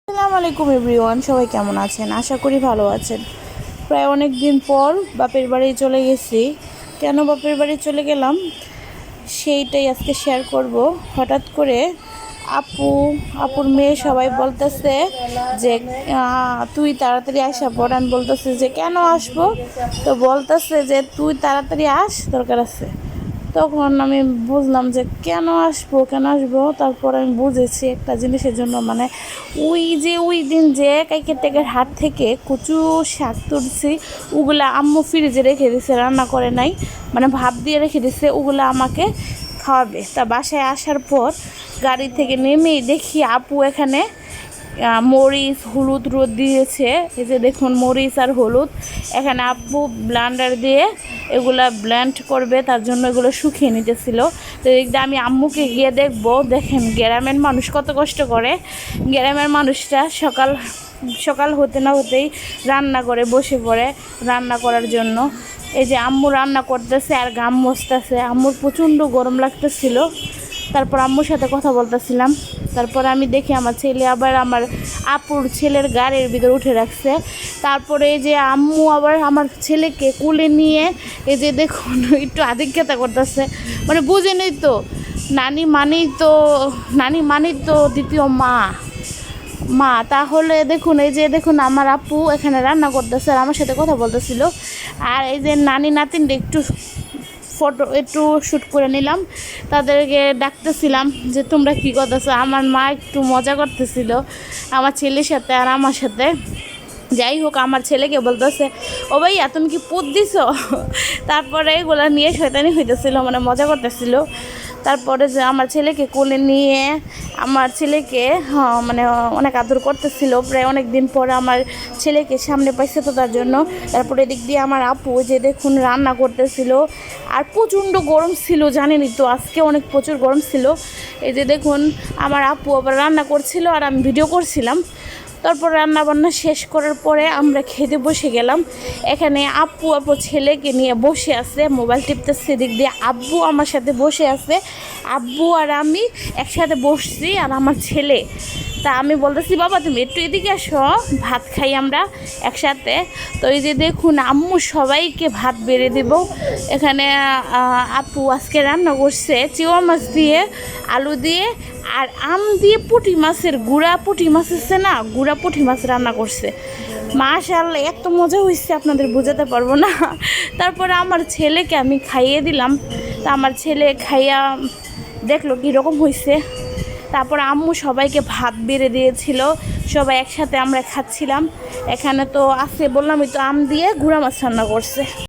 আসসালামু আলাইকুম এভরিওয়ান, সবাই কেমন আছেন? আশা করি ভালো আছেন। প্রায় অনেক দিন পর বাপের বাড়ি চলে গেছি। কেন বাপের বাড়ি চলে গেলাম সেইটাই আজকে শেয়ার করব। হঠাৎ করে আপুর মেয়ে সবাই বলতেছে যে তুই তাড়াতাড়ি আসা পড়। আমি বলতেছে যে কেন আসবো? তো বলতেছে যে তুই তাড়াতাড়ি আস, দরকার আছে। তখন আমি বুঝলাম যে কেন আসবো। তারপর আমি বুঝেছি একটা জিনিসের জন্য, মানে ওই দিন যে কাইকের টেকের হাট থেকে কচু শাক তুলছি, ওগুলা আম্মু ফ্রিজে রেখে দিছে, রান্না করে নাই, মানে ভাপ দিয়ে রেখে দিছে, ওগুলো আমাকে খাওয়াবে। তা বাসায় আসার পর গাড়ি থেকে নেমেই দেখি আপু এখানে মরিচ হলুদ রোদ দিয়েছে। এই যে দেখুন মরিচ আর হলুদ, এখানে আপু ব্লেন্ডার দিয়ে এগুলা ব্লেন্ড করবে, তার জন্য এগুলো শুকিয়ে নিতেছিল। তো এইটা আমি আম্মুকে গিয়ে দেখবো। দেখেন গ্রামের মানুষ কত কষ্ট করে। গ্রামের মানুষটা সকাল সকাল হতে না হতেই রান্না করে বসে পড়ে রান্না করার জন্য। এই যে আম্মু রান্না করতেছে আর গাম মস্তাছে। আম্মুর প্রচণ্ড গরম লাগতেছিল। তারপর আম্মুর সাথে কথা বলতেছিলাম। তারপর আমি দেখি আমার ছেলে আবার আমার আপুর ছেলের গাড়ির ভিতর উঠে রাখছে। তারপরে এই যে আম্মু আবার আমার ছেলেকে কোলে নিয়ে এই যে দেখুন একটু আধিক্যতা করতেছে, মানে বুঝে নেই তো, নানি মানেই তো দ্বিতীয় মা। তাহলে দেখুন এই যে দেখুন আমার আপু এখানে রান্না করতেছে আর আমার সাথে কথা বলতেছিল। আর এই যে নানি নাতিনটা একটু শ্যুট করে নিলাম, তাদেরকে ডাকতেছিলাম যে তোমরা কী করতেছো। আমার মা একটু মজা করতেছিল আমার ছেলের সাথে আর আমার সাথে। যাই হোক, আমার ছেলেকে বলতেছে ও ভাইয়া তুমি কি পুত দিছো। তারপরে এগুলো নিয়ে শয়তানি হইতেছিল, মানে মজা করতেছিল। তারপরে যে আমার ছেলেকে কোলে নিয়ে আমার ছেলেকে মানে অনেক আদর করতেছিল। প্রায় অনেক দিন পরে আমার ছেলেকে সামনে পাইছে, তো তার জন্য। তারপরে এদিক দিয়ে আমার আপু যে দেখুন রান্না করতেছিল, আর প্রচণ্ড গরম ছিল, জানেনই তো আজকে অনেক প্রচুর গরম ছিল। এই যে দেখুন আমার আপু আবার রান্না করছিল আর আমি ভিডিও করছিলাম। তারপর রান্নাবান্না শেষ করার পরে আমরা খেতে বসে গেলাম। এখানে আপু ছেলেকে নিয়ে বসে আছে, মোবাইল টিপতেছে। দিক দিয়ে আব্বু আমার সাথে বসে আছে। আব্বু আর আমি একসাথে বসছি আর আমার ছেলে। তা আমি বলতেছি বাবা তুমি একটু এদিকে আসো, ভাত খাই আমরা একসাথে। তো এই যে দেখুন আম্মু সবাইকে ভাত বেড়ে দেব। এখানে আপু আজকে রান্না করছে চিংড়ি মাছ দিয়ে, আলু দিয়ে আর আম দিয়ে পুঁটি মাছের গুঁড়া পুঁটি মাছ আছে না, গুঁড়া পুঁটি মাছ রান্না করছে। মাশাআল্লাহ এত মজা হয়েছে আপনাদের বোঝাতে পারবো না। তারপরে আমার ছেলেকে আমি খাইয়ে দিলাম। তা আমার ছেলে খাইয়া দেখলো কীরকম হয়েছে। তারপর আম্মু সবাইকে ভাত বেড়ে দিয়েছিল, সবাই একসাথে আমরা খাচ্ছিলাম। এখানে তো আছে বললামই তো, আম দিয়ে গুঁড়া মাছ রান্না করছে।